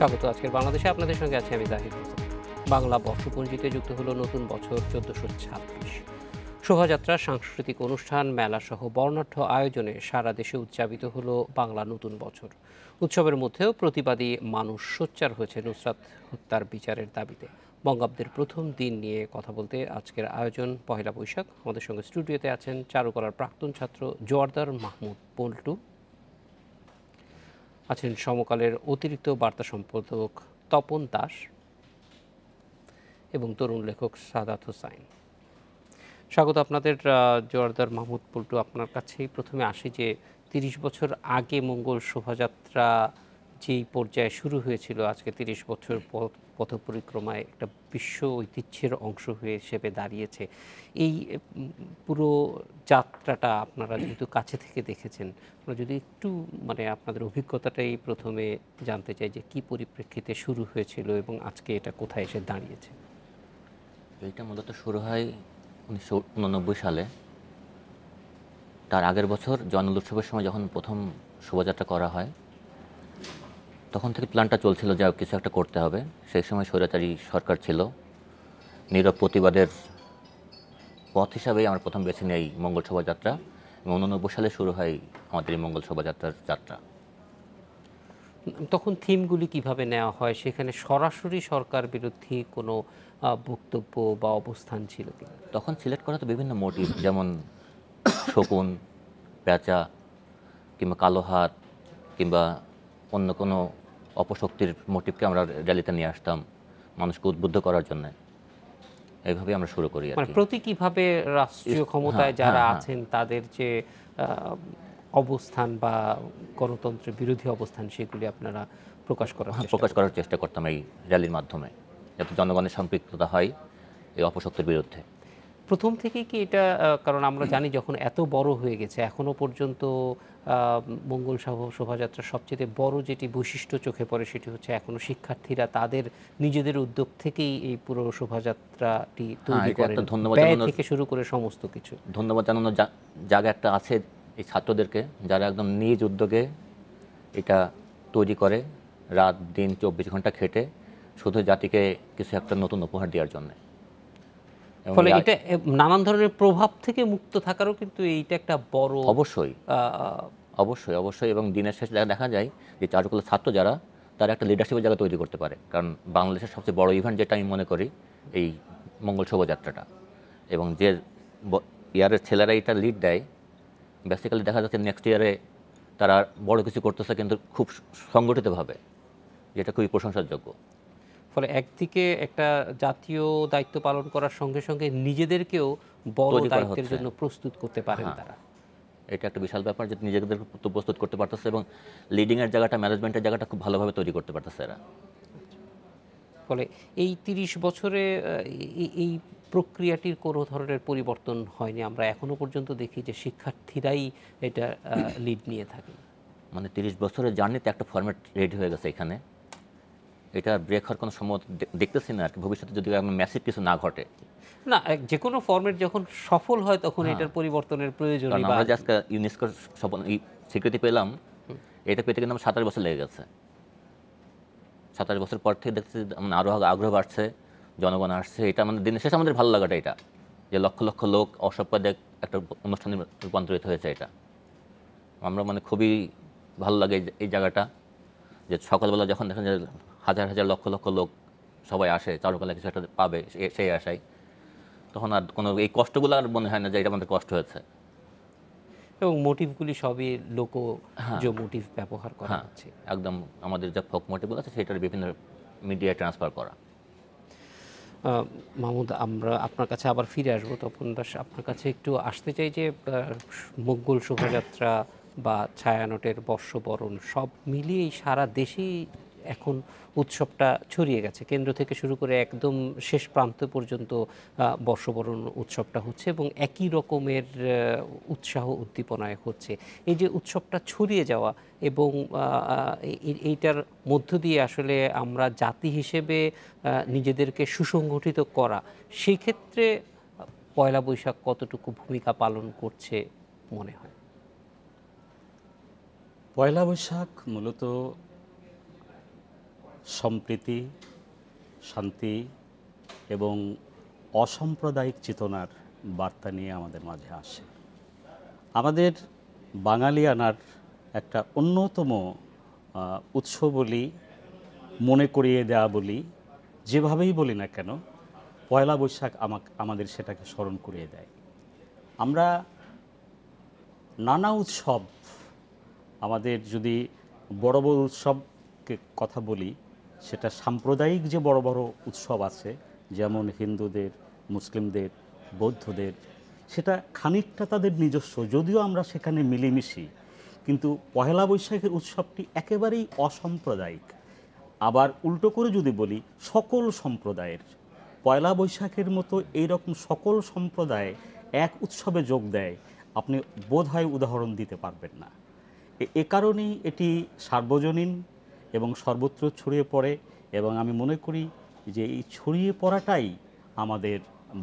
স্বাগত। আজকের বাংলাদেশে আপনাদের সঙ্গে আছি আমি জাহিদ হোসেন। বাংলা বর্ষপঞ্জিতে যুক্ত হলো নতুন বছর ১৪২৬। শোভাযাত্রা, সাংস্কৃতিক অনুষ্ঠান, মেলাসহ বর্ণাঢ্য আয়োজনে সারা দেশে উদযাপিত হলো বাংলা নতুন বছর। উৎসবের মধ্যেও প্রতিবাদী মানুষ সোচ্চার হয়েছে নুসরাত হত্যার বিচারের দাবিতে। বঙ্গাব্দের প্রথম দিন নিয়ে কথা বলতে আজকের আয়োজন পহেলা বৈশাখ। আমাদের সঙ্গে স্টুডিওতে আছেন চারুকলার প্রাক্তন ছাত্র জোয়ারদার মাহমুদ পল্টু, আছেন সমকালের অতিরিক্ত বার্তা সম্পাদক তপন দাস এবং তরুণ লেখক সাদাত হোসাইন। স্বাগত আপনাদের। জোয়ারদার মাহমুদ পল্টু, আপনার কাছেই প্রথমে আসি যে ৩০ বছর আগে মঙ্গল শোভাযাত্রা যেই পর্যায়ে শুরু হয়েছিল, আজকে ৩০ বছর পথ পরিক্রমায় একটা বিশ্ব ঐতিহ্যের অংশ হয়ে হিসেবে দাঁড়িয়েছে। এই পুরো যাত্রাটা আপনারা যেহেতু কাছে থেকে দেখেছেন, আমরা যদি একটু আপনাদের অভিজ্ঞতাটাই প্রথমে জানতে চাই যে কি পরিপ্রেক্ষিতে শুরু হয়েছিল এবং আজকে এটা কোথায় এসে দাঁড়িয়েছে। এইটা মূলত শুরু হয় ১৯৮৯ সালে। তার আগের বছর জয়নুল উৎসবের সময় যখন প্রথম শোভাযাত্রা করা হয়, তখন থেকে প্ল্যানটা চলছিল যে কিছু একটা করতে হবে। সেই সময় স্বৈরাচারী সরকার ছিল। নীরব প্রতিবাদের পথ হিসাবেই আমরা প্রথম বেছে নিই মঙ্গল শোভাযাত্রা, এবং ৮৯ সালে শুরু হয় আমাদের এই মঙ্গল শোভাযাত্রার যাত্রা। তখন থিমগুলি কিভাবে নেওয়া হয়, সেখানে সরাসরি সরকার বিরোধী কোনো বক্তব্য বা অবস্থান ছিল কি? তখন সিলেক্ট করা তো বিভিন্ন মোটিভ, যেমন শকুন, পেঁচা, কিংবা কালো হাত, কিংবা অন্য কোনো অপশক্তির মোটিভকে আমরা র্যালিতে নিয়ে আসতাম মানুষকে উদ্বুদ্ধ করার জন্য। এইভাবে আমরা শুরু করি। প্রতীকীভাবে রাষ্ট্রীয় ক্ষমতায় যারা আছেন তাদের যে অবস্থান বা গণতন্ত্রের বিরোধী অবস্থান, সেগুলি আপনারা প্রকাশ করার চেষ্টা করতাম এই র্যালির মাধ্যমে, যাতে জনগণের সম্পৃক্ততা হয় এই অপশক্তির বিরুদ্ধে। প্রথম থেকেই কি এটা, কারণ আমরা জানি যখন এত বড় হয়ে গেছে, এখনো পর্যন্ত মঙ্গল শোভাযাত্রার সবচেয়ে বড় যেটি বৈশিষ্ট্য চোখে পড়ে সেটি হচ্ছে এখনো শিক্ষার্থীরা তাদের নিজেদের উদ্যোগ থেকেই এই পুরো শোভাযাত্রাটি তৈরি করেন, ব্যয় থেকে শুরু করে সমস্ত কিছু। ধন্যবাদ জানানোর জায়গা একটা আছে এই ছাত্রদেরকে, যারা একদম নিজ উদ্যোগে এটা তৈরি করে, রাত দিন ২৪ ঘন্টা খেটে, শুধু জাতিকে কিছু একটা নতুন উপহার দেওয়ার জন্য। ফলে এটা নানান ধরনের প্রভাব থেকে মুক্ত থাকারও কিন্তু এইটা একটা বড়। অবশ্যই অবশ্যই অবশ্যই এবং দিনের শেষে দেখা যায় যে চারুকলার ছাত্র যারা, তারা একটা লিডারশিপের জায়গা তৈরি করতে পারে। কারণ বাংলাদেশের সবচেয়ে বড় ইভেন্ট যেটা আমি মনে করি এই মঙ্গল শোভাযাত্রাটা, এবং যে ইয়ারের ছেলেরা এটা লিড দেয়, বেসিক্যালি দেখা যাচ্ছে নেক্সট ইয়ারে তারা বড় কিছু করতেছে, কিন্তু খুব সংগঠিতভাবে, যেটা খুবই প্রশংসাযোগ্য। ফলে একদিকে একটা জাতীয় দায়িত্ব পালন করার সঙ্গে সঙ্গে নিজেদেরকেও বড় দায়িত্বের জন্য প্রস্তুত করতে পারেন তারা। এটা একটা বিশাল ব্যাপার যে নিজেদের প্রস্তুত করতে পারতেছে, এবং লিডিংয়ের জায়গাটা, ম্যানেজমেন্টের জায়গাটা খুব ভালোভাবে তৈরি করতে পারতেছে এরা। ফলে এই ৩০ বছরে এই প্রক্রিয়াটির কোনো ধরনের পরিবর্তন হয়নি। আমরা এখনো পর্যন্ত দেখি যে শিক্ষার্থীরাই এটা লিড নিয়ে থাকে। ৩০ বছরের জার্নিতে একটা ফরম্যাট রেডি হয়ে গেছে এখানে। এটা ব্রেক হওয়ার কোনো সম্ভব দেখতেছি না আর কি, ভবিষ্যতে যদি ম্যাসিভ কিছু না ঘটে। না, যে কোনো ফরম্যাট যখন সফল হয় তখন এটার পরিবর্তনের প্রয়োজন। আমরা যে আজকে ইউনেস্কোর স্বীকৃতি পেলাম, এটা পেতে কিন্তু আমার ২৭ বছর লেগে গেছে। ২৭ বছর পর থেকে দেখছি আরও আগ্রহ বাড়ছে, জনগণ আসছে। এটা আমাদের দিনের শেষে আমাদের ভালো লাগাটা, এটা যে লক্ষ লক্ষ লোক অসম্পাদক একটা অনুষ্ঠানে রূপান্তরিত হয়েছে, এটা আমরা খুবই ভালো লাগে এই জায়গাটা। যে সকালবেলা যখন দেখেন যে হাজার হাজার লক্ষ লক্ষ লোক সবাই আসে, চারুকলা কিছু একটা পাবে সেই আশায়, তখন আর কোনো এই কষ্টগুলো আর মনে হয় না যে এটা আমাদের কষ্ট হয়েছে। এবং মোটিভগুলি সবই যে মোটিভ ব্যবহার করা হচ্ছে, একদম আমাদের যে ফোক মোটিভগুলো আছে সেটার বিভিন্ন মিডিয়ায় ট্রান্সফার করা। মাহমুদ, আমরা আপনার কাছে আবার ফিরে আসবো। তপন দাস, আপনার কাছে একটু আসতে চাই যে মঙ্গল শোভাযাত্রা বা ছায়ানটের বর্ষবরণ সব মিলিয়েই সারা দেশেই এখন উৎসবটা ছড়িয়ে গেছে, কেন্দ্র থেকে শুরু করে একদম শেষ প্রান্ত পর্যন্ত বর্ষবরণ উৎসবটা হচ্ছে এবং একই রকমের উৎসাহ উদ্দীপনায় হচ্ছে। এই যে উৎসবটা ছড়িয়ে যাওয়া এবং এইটার মধ্য দিয়ে আসলে আমরা জাতি হিসেবে নিজেদেরকে সুসংগঠিত করা, সেই ক্ষেত্রে পয়লা বৈশাখ কতটুকু ভূমিকা পালন করছে মনে হয়? পয়লা বৈশাখ মূলত সম্প্রীতি, শান্তি এবং অসাম্প্রদায়িক চেতনার বার্তা নিয়ে আমাদের মাঝে আসে। আমাদের বাঙালিয়ানার একটা অন্যতম উৎস বলি, মনে করিয়ে দেওয়া বলি, যেভাবেই বলি না কেন, পয়লা বৈশাখ আমাদের সেটাকে স্মরণ করিয়ে দেয়। আমরা নানা উৎসব, আমাদের যদি বড় বড় উৎসবকে কথা বলি, সেটা সাম্প্রদায়িক যে বড় বড় উৎসব আছে, যেমন হিন্দুদের, মুসলিমদের, বৌদ্ধদের, সেটা খানিকটা তাদের নিজস্ব, যদিও আমরা সেখানে মিলেমিশি, কিন্তু পহেলা বৈশাখের উৎসবটি একেবারেই অসাম্প্রদায়িক। আবার উল্টো করে যদি বলি, সকল সম্প্রদায়ের পয়লা বৈশাখের মতো এইরকম সকল সম্প্রদায় এক উৎসবে যোগ দেয়, আপনি বোধহয় উদাহরণ দিতে পারবেন না। এ কারণেই এটি সার্বজনীন এবং সর্বত্র ছড়িয়ে পড়ে, এবং আমি মনে করি যে এই ছড়িয়ে পড়াটাই আমাদের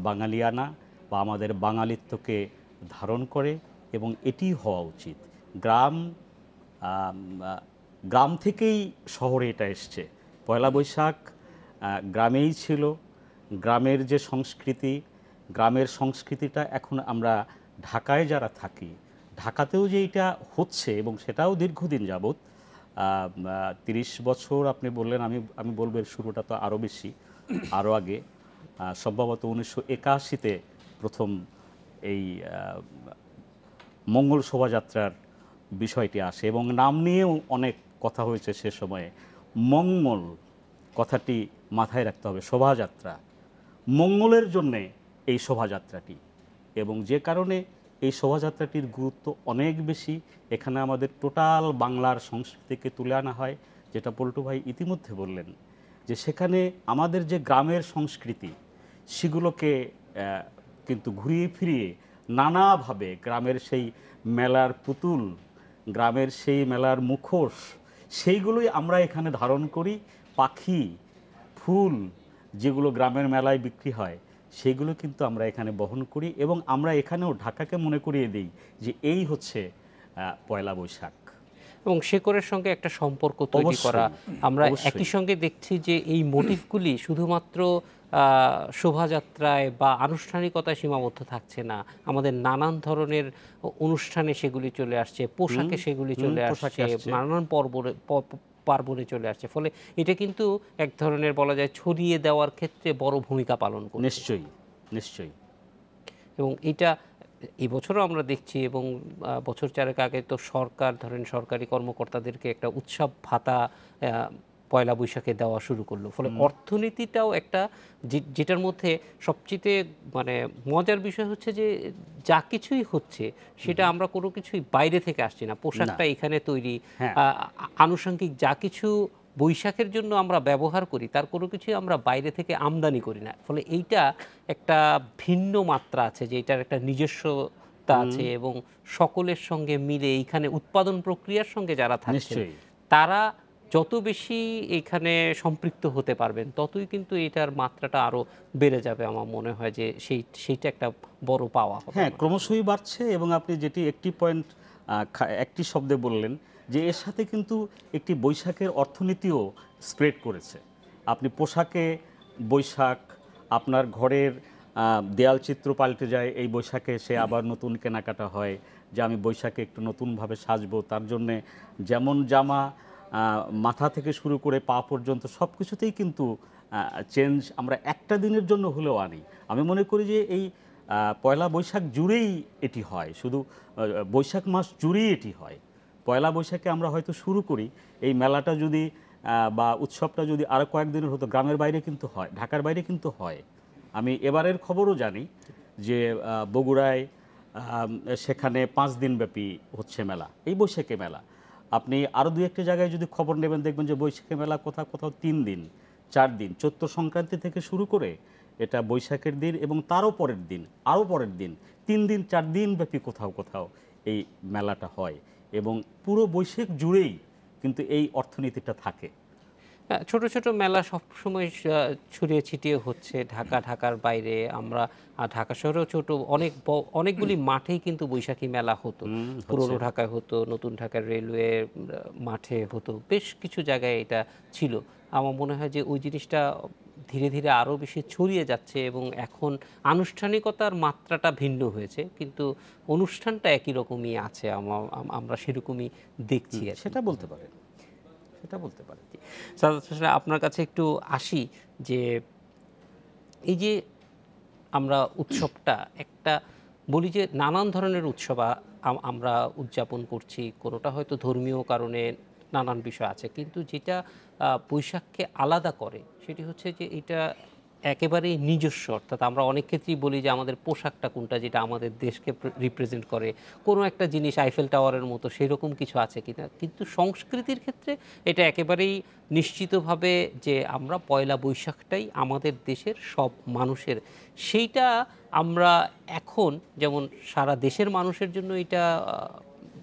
বাঙালিয়ানা বা আমাদের বাঙালিত্বকে ধারণ করে, এবং এটি হওয়া উচিত। গ্রাম থেকেই শহরে এটা এসছে। পয়লা বৈশাখ গ্রামেই ছিল। গ্রামের যে সংস্কৃতি, গ্রামের সংস্কৃতিটা এখন আমরা ঢাকায় যারা থাকি, ঢাকাতেও যে এটা হচ্ছে এবং সেটাও দীর্ঘদিন যাবৎ, 30 বছর আপনি বললেন, আমি বলবো এর শুরুটা তো আরও বেশি, আরও আগে, সম্ভবত 1981-তে প্রথম এই মঙ্গল শোভাযাত্রার বিষয়টি আসে, এবং নাম নিয়েও অনেক কথা হয়েছে সে সময়ে। মঙ্গল কথাটি মাথায় রাখতে হবে, শোভাযাত্রা মঙ্গলের জন্যে এই শোভাযাত্রাটি, এবং যে কারণে এই শোভাযাত্রাটির গুরুত্ব অনেক বেশি। এখানে আমাদের টোটাল বাংলার সংস্কৃতিকে তুলে আনা হয়, যেটা পল্টু ভাই ইতিমধ্যে বললেন, যে সেখানে আমাদের যে গ্রামের সংস্কৃতি, সেগুলোকে কিন্তু ঘুরিয়ে ফিরিয়ে নানাভাবে গ্রামের সেই মেলার পুতুল, গ্রামের সেই মেলার মুখোশ, সেইগুলোই আমরা এখানে ধারণ করি। পাখি, ফুল যেগুলো গ্রামের মেলায় বিক্রি হয়, সেগুলো কিন্তু আমরা এখানে বহন করি, এবং আমরা এখানেও ঢাকাকে মনে করিয়ে দিই যে এই হচ্ছে পয়লা বৈশাখ। এবং শেকড়ের সঙ্গে একটা সম্পর্ক তৈরি করা। আমরা একই সঙ্গে দেখছি যে এই মোটিভগুলি শুধুমাত্র শোভাযাত্রায় বা আনুষ্ঠানিকতায় সীমাবদ্ধ থাকছে না, আমাদের নানান ধরনের অনুষ্ঠানে সেগুলি চলে আসছে, পোশাকে সেগুলি চলে আসছে, নানান পার্বণে চলে আসছে। ফলে এটা কিন্তু এক ধরনের বলা যায় ছড়িয়ে দেওয়ার ক্ষেত্রে বড় ভূমিকা পালন করে। নিশ্চয়ই, নিশ্চয়ই। এবং এটা এবছরও আমরা দেখছি, এবং বছর চারেক আগে তো সরকার ধরেন সরকারি কর্মকর্তাদেরকে একটা উৎসব ভাতা পয়লা বৈশাখে দেওয়া শুরু করলো। ফলে অর্থনীতিটাও একটা, যেটার মধ্যে সবচেয়ে মানে মজার বিষয় হচ্ছে যে যা কিছুই হচ্ছে সেটা আমরা কোনো কিছুই বাইরে থেকে আসছি না। পোশাকটা এখানে তৈরি, আনুষঙ্গিক যা কিছু বৈশাখের জন্য আমরা ব্যবহার করি তার কোনো কিছুই আমরা বাইরে থেকে আমদানি করি না। ফলে এইটা একটা ভিন্ন মাত্রা আছে, যে এটার একটা নিজস্বতা আছে, এবং সকলের সঙ্গে মিলে এইখানে উৎপাদন প্রক্রিয়ার সঙ্গে যারা থাকছে তারা যত বেশি এখানে সম্পৃক্ত হতে পারবেন, ততই কিন্তু এটার মাত্রাটা আরও বেড়ে যাবে। আমার মনে হয় যে সেইটা একটা বড় পাওয়া হবে। হ্যাঁ, ক্রমশই বাড়ছে। এবং আপনি যেটি একটি পয়েন্ট একটি শব্দে বললেন, যে এর সাথে কিন্তু একটি বৈশাখের অর্থনীতিও স্প্রেড করেছে। আপনি পোশাকে বৈশাখ, আপনার ঘরের দেয়াল চিত্র পাল্টে যায় এই বৈশাখে, সে আবার নতুন কেনাকাটা হয়, যে আমি বৈশাখে একটু নতুনভাবে সাজবো, তার জন্যে যেমন জামা, মাথা থেকে শুরু করে পা পর্যন্ত সব কিছুতেই কিন্তু চেঞ্জ আমরা একটা দিনের জন্য হলেও আনি। আমি মনে করি যে এই পয়লা বৈশাখ জুড়েই এটি হয়, শুধু বৈশাখ মাস জুড়েই এটি হয়। পয়লা বৈশাখে আমরা হয়তো শুরু করি, এই মেলাটা যদি বা উৎসবটা যদি আরও কয়েকদিনের হতো, গ্রামের বাইরে কিন্তু হয়, ঢাকার বাইরে কিন্তু হয়। আমি এবারের খবরও জানি যে বগুড়ায় সেখানে 5 দিনব্যাপী হচ্ছে মেলা, এই বৈশাখী মেলা। আপনি আরও 2-1 জায়গায় যদি খবর নেবেন, দেখবেন যে বৈশাখী মেলা কোথাও কোথাও 3 দিন 4 দিন, চৈত্র সংক্রান্তি থেকে শুরু করে এটা বৈশাখের দিন এবং তারও পরের দিন, আরও পরের দিন, 3 দিন 4 দিন ব্যাপী কোথাও কোথাও এই মেলাটা হয়, এবং পুরো বৈশাখ জুড়েই কিন্তু এই অর্থনীতিটা থাকে। ছোট ছোট মেলা সবসময় ছড়িয়ে ছিটিয়ে হচ্ছে ঢাকার বাইরে। আমরা ঢাকা শহরেও ছোট অনেকগুলি মাঠেই কিন্তু বৈশাখী মেলা হতো। পুরনো ঢাকায় হতো, নতুন ঢাকার রেলওয়ে মাঠে হতো, বেশ কিছু জায়গায় এটা ছিল। আমার মনে হয় যে ওই জিনিসটা ধীরে ধীরে আরও বেশি ছড়িয়ে যাচ্ছে এবং এখন আনুষ্ঠানিকতার মাত্রাটা ভিন্ন হয়েছে, কিন্তু অনুষ্ঠানটা একই রকমই আছে, আমরা সেরকমই দেখছি আর কি। সেটা বলতে পারেন, সেটা বলতে পারেন। সাদাত হোসেন, আপনার কাছে একটু আসি যে এই যে আমরা উৎসবটা একটা বলি যে নানান ধরনের উৎসব আমরা উদযাপন করছি, কোনোটা হয়তো ধর্মীয় কারণে নানান বিষয় আছে, কিন্তু যেটা বৈশাখকে আলাদা করে সেটি হচ্ছে যে এটা একেবারেই নিজস্ব। অর্থাৎ আমরা অনেক ক্ষেত্রেই বলি যে আমাদের পোশাকটা কোনটা, যেটা আমাদের দেশকে রিপ্রেজেন্ট করে, কোনো একটা জিনিস আইফেল টাওয়ারের মতো সেরকম কিছু আছে কিনা, কিন্তু সংস্কৃতির ক্ষেত্রে এটা একেবারেই নিশ্চিতভাবে যে আমরা পয়লা বৈশাখটাই আমাদের দেশের সব মানুষের, সেইটা আমরা এখন যেমন সারা দেশের মানুষের জন্য এটা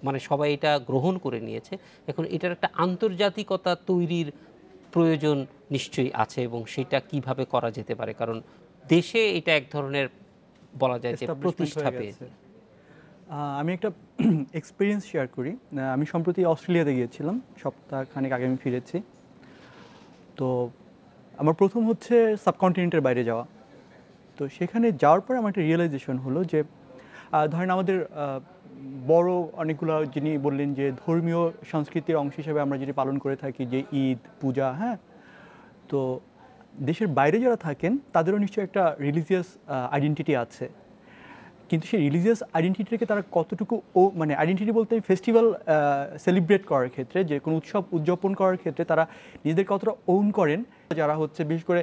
মানে সবাই এটা গ্রহণ করে নিয়েছে, এখন এটার একটা আন্তর্জাতিকতা তৈরির প্রয়োজন নিশ্চয়ই আছে, এবং সেটা কিভাবে করা যেতে পারে, কারণ দেশে এটা এক ধরনের বলা যায় যে Establishment প্রতিষ্ঠা হয়ে পেয়েছে। গেছে। আমি একটা এক্সপিরিয়েন্স শেয়ার করি। আমি সম্প্রতি অস্ট্রেলিয়াতে গিয়েছিলাম, সপ্তাহখানেক আগে আমি ফিরেছি। তো আমার প্রথম হচ্ছে সাবকন্টিনেন্টের বাইরে যাওয়া। তো সেখানে যাওয়ার পর আমার একটা রিয়েলাইজেশন হলো যে ধরেন আমাদের বড় অনেকগুলো যিনি বললেন যে ধর্মীয় সংস্কৃতির অংশ হিসেবে আমরা যেটি পালন করে থাকি, যে ঈদ, পূজা, হ্যাঁ, তো দেশের বাইরে যারা থাকেন তাদেরও নিশ্চয়ই একটা রিলিজিয়াস আইডেন্টিটি আছে, কিন্তু সেই রিলিজিয়াস আইডেন্টিটিকে তারা কতটুকু মানে আইডেন্টিটি বলতে ফেস্টিভ্যাল সেলিব্রেট করার ক্ষেত্রে, যে কোনো উৎসব উদযাপন করার ক্ষেত্রে তারা নিজেদের কতটা ওন করেন। যারা হচ্ছে বিশেষ করে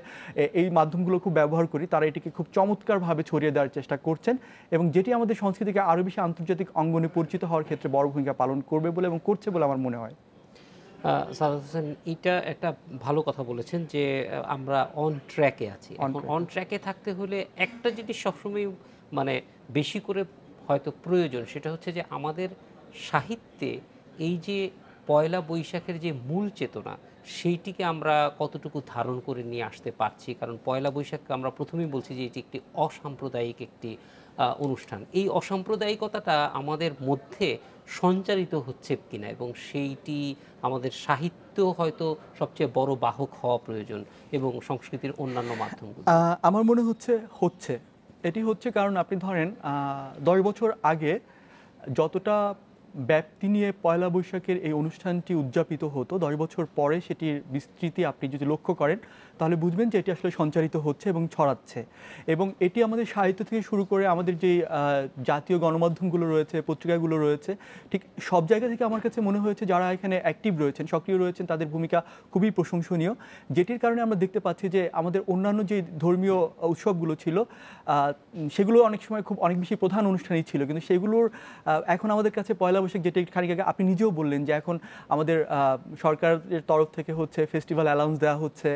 এই মাধ্যমগুলো খুব ব্যবহার করি, তারা এটিকে খুব চমৎকারভাবে ছড়িয়ে দেওয়ার চেষ্টা করছেন, এবং যেটি আমাদের সংস্কৃতিকে আরও বেশি আন্তর্জাতিক অঙ্গনে পরিচিত হওয়ার ক্ষেত্রে বড় ভূমিকা পালন করবে বলে এবং করছে বলে আমার মনে হয়। সাদাত হোসেন, এটা একটা ভালো কথা বলেছেন যে আমরা অন ট্র্যাকে আছি। এখন অন ট্র্যাকে থাকতে হলে একটা জিনিস সবসময় মানে বেশি করে হয়তো প্রয়োজন, সেটা হচ্ছে যে আমাদের সাহিত্যে এই যে পয়লা বৈশাখের যে মূল চেতনা, সেইটিকে আমরা কতটুকু ধারণ করে নিয়ে আসতে পারছি, কারণ পয়লা বৈশাখকে আমরা প্রথমেই বলছি যে এটি একটি অসাম্প্রদায়িক একটি অনুষ্ঠান। এই অসাম্প্রদায়িকতাটা আমাদের মধ্যে সঞ্চারিত হচ্ছে কিনা, এবং সেইটি আমাদের সাহিত্য হয়তো সবচেয়ে বড় বাহক হওয়া প্রয়োজন, এবং সংস্কৃতির অন্যান্য মাধ্যমগুলো। আমার মনে হচ্ছে এটি হচ্ছে, কারণ আপনি ধরেন 10 বছর আগে যতটা ব্যাপ্তি নিয়ে পয়লা বৈশাখের এই অনুষ্ঠানটি উদযাপিত হতো, 10 বছর পরে সেটির বিস্তৃতি আপনি যদি লক্ষ্য করেন তাহলে বুঝবেন যে এটি আসলে সঞ্চারিত হচ্ছে এবং ছড়াচ্ছে। এবং এটি আমাদের সাহিত্য থেকে শুরু করে আমাদের যে জাতীয় গণমাধ্যমগুলো রয়েছে, পত্রিকাগুলো রয়েছে, ঠিক সব জায়গা থেকে আমার কাছে মনে হয়েছে যারা এখানে অ্যাক্টিভ রয়েছেন, সক্রিয় রয়েছেন, তাদের ভূমিকা খুবই প্রশংসনীয়, যেটির কারণে আমরা দেখতে পাচ্ছি যে আমাদের অন্যান্য যে ধর্মীয় উৎসবগুলো ছিল সেগুলো অনেক সময় অনেক বেশি প্রধান অনুষ্ঠানই ছিল, কিন্তু সেগুলোর এখন আমাদের কাছে পয়লা বৈশাখ, যেটা খানিক আগে আপনি নিজেও বললেন যে এখন আমাদের সরকারের তরফ থেকে হচ্ছে ফেস্টিভ্যাল অ্যালাউন্স দেওয়া হচ্ছে,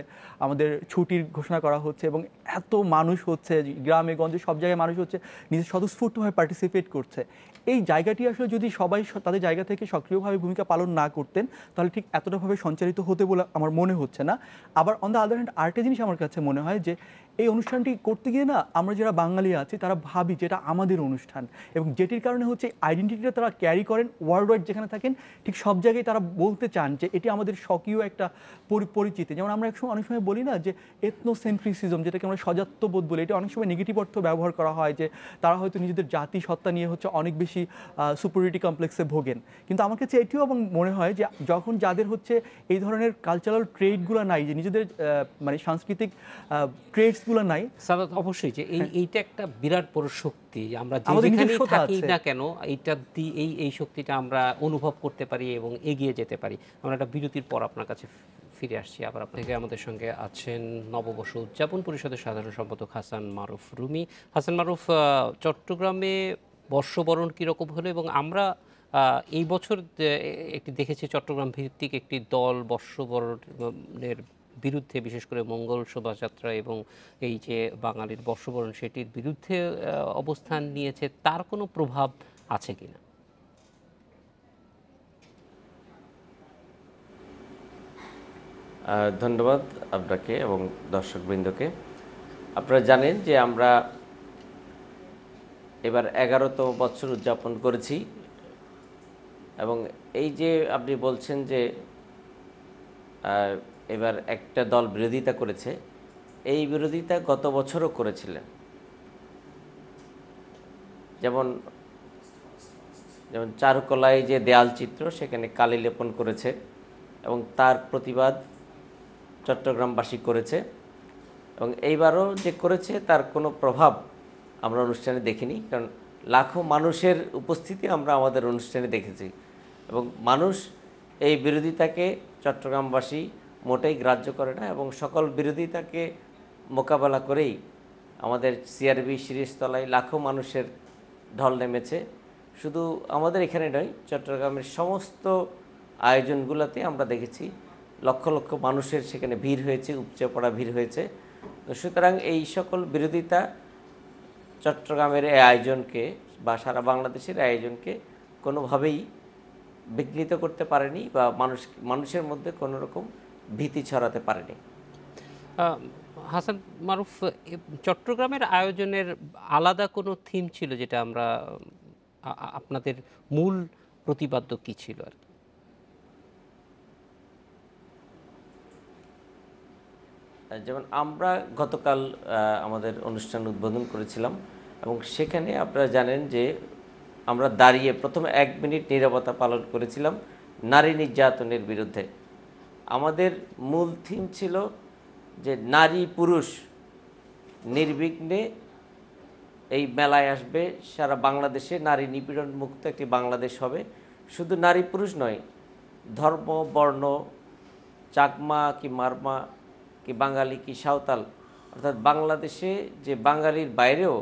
আমাদের ছুটির ঘোষণা করা হচ্ছে, এবং এত মানুষ হচ্ছে গ্রামে গঞ্জে সব জায়গায় মানুষ হচ্ছে নিজের স্বতঃস্ফূর্তভাবে পার্টিসিপেট করছে। এই জায়গাটি আসলে যদি সবাই তাদের জায়গা থেকে সক্রিয়ভাবে ভূমিকা পালন না করতেন তাহলে ঠিক এতটাভাবে সঞ্চারিত হতে বলে আমার মনে হচ্ছে না। আবার অন দ্য আদার হ্যান্ড আরেকটা জিনিস আমার কাছে মনে হয় যে এই অনুষ্ঠানটি করতে গিয়ে না আমরা যারা বাঙালি আছি তারা ভাবি যে এটা আমাদের অনুষ্ঠান, এবং যেটির কারণে হচ্ছে আইডেন্টিটিটা তারা ক্যারি করেন ওয়ার্ল্ড ওয়াইড যেখানে থাকেন, ঠিক সব জায়গায় তারা বলতে চান যে এটি আমাদের স্বকীয় একটা পরিচিতি। যেমন আমরা অনেক সময় বলি না যে এথনোসেন্ট্রিসিজম, যেটাকে আমরা স্বজাত্যবোধ বলি, এটা অনেক সময় নেগেটিভ অর্থ ব্যবহার করা হয়, যে তারা হয়তো নিজেদের জাতি সত্তা নিয়ে হচ্ছে অনেক বেশি সুপিরিয়রিটি কমপ্লেক্সে ভোগেন। কিন্তু আমার কাছে এটিও এবং মনে হয় যে যখন যাদের হচ্ছে এই ধরনের কালচারাল ট্রেডগুলো নাই, যে নিজেদের মানে সাংস্কৃতিক ট্রেডসগুলো নাই, সাদাত, অবশ্যই যে এইটা একটা বিরাট বড় শক্তি, আমরা যেখানেই থাকি না কেন এইটা দিয়ে এই শক্তিটা আমরা অনুভব করতে পারি এবং এগিয়ে যেতে পারি। আমরা একটা বিরতির পর আপনার কাছে ফিরে আসছি আবার। আপনাকে আমাদের সঙ্গে আছেন নববর্ষ উদযাপন পরিষদের সাধারণ সম্পাদক হাসান মারুফ রুমি। হাসান মারুফ, চট্টগ্রামে বর্ষবরণ কীরকম হলো, এবং আমরা এই বছর একটি দেখেছি চট্টগ্রাম ভিত্তিক একটি দল বর্ষবরণের বিরুদ্ধে, বিশেষ করে মঙ্গল শোভাযাত্রা এবং এই যে বাঙালির বর্ষবরণ সেটির বিরুদ্ধে অবস্থান নিয়েছে, তার কোনো প্রভাব আছে কিনা? ধন্যবাদ আপনাকে এবং দর্শকবৃন্দকে। আপনারা জানেন যে আমরা এবার 11তম বছর উদযাপন করেছি, এবং এই যে আপনি বলছেন যে এবার একটা দল বিরোধিতা করেছে, এই বিরোধিতা গত বছরও করেছিলেন। যেমন যেমন চারুকলায় যে দেয়াল চিত্র, সেখানে কালি লেপন করেছে এবং তার প্রতিবাদ চট্টগ্রামবাসী করেছে, এবং এইবারও যে করেছে তার কোনো প্রভাব আমরা অনুষ্ঠানে দেখিনি, কারণ লাখো মানুষের উপস্থিতি আমরা আমাদের অনুষ্ঠানে দেখেছি এবং মানুষ এই বিরোধিতাকে চট্টগ্রামবাসী মোটেই গ্রাহ্য করে না এবং সকল বিরোধিতাকে মোকাবেলা করেই আমাদের সিআরবি শিরিষতলায় লাখো মানুষের ঢল নেমেছে। শুধু আমাদের এখানে নয়, চট্টগ্রামের সমস্ত আয়োজনগুলোতে আমরা দেখেছি লক্ষ লক্ষ মানুষের সেখানে ভিড় হয়েছে, উপচে পড়া ভিড় হয়েছে। তো সুতরাং এই সকল বিরোধিতা চট্টগ্রামের এই আয়োজনকে বা সারা বাংলাদেশের আয়োজনকে কোনোভাবেই বিঘ্নিত করতে পারেনি বা মানুষের মধ্যে কোনো রকম ভীতি ছড়াতে পারেনি। হাসান মারুফ, চট্টগ্রামের আয়োজনের আলাদা কোনো থিম ছিল যেটা আমরা আপনাদের মূল প্রতিপাদ্য কি ছিল আর কি? যেমন আমরা গতকাল আমাদের অনুষ্ঠান উদ্বোধন করেছিলাম এবং সেখানে আপনারা জানেন যে আমরা দাঁড়িয়ে প্রথমে 1 মিনিট নীরবতা পালন করেছিলাম নারী নির্যাতনের বিরুদ্ধে। আমাদের মূল থিম ছিল যে নারী পুরুষ নির্বিঘ্নে এই মেলায় আসবে, সারা বাংলাদেশে নারী নিপীড়ন মুক্ত একটি বাংলাদেশ হবে। শুধু নারী পুরুষ নয়, ধর্ম বর্ণ, চাকমা কি মারমা কি বাঙালি কি সাঁওতাল, অর্থাৎ বাংলাদেশে যে বাঙালির বাইরেও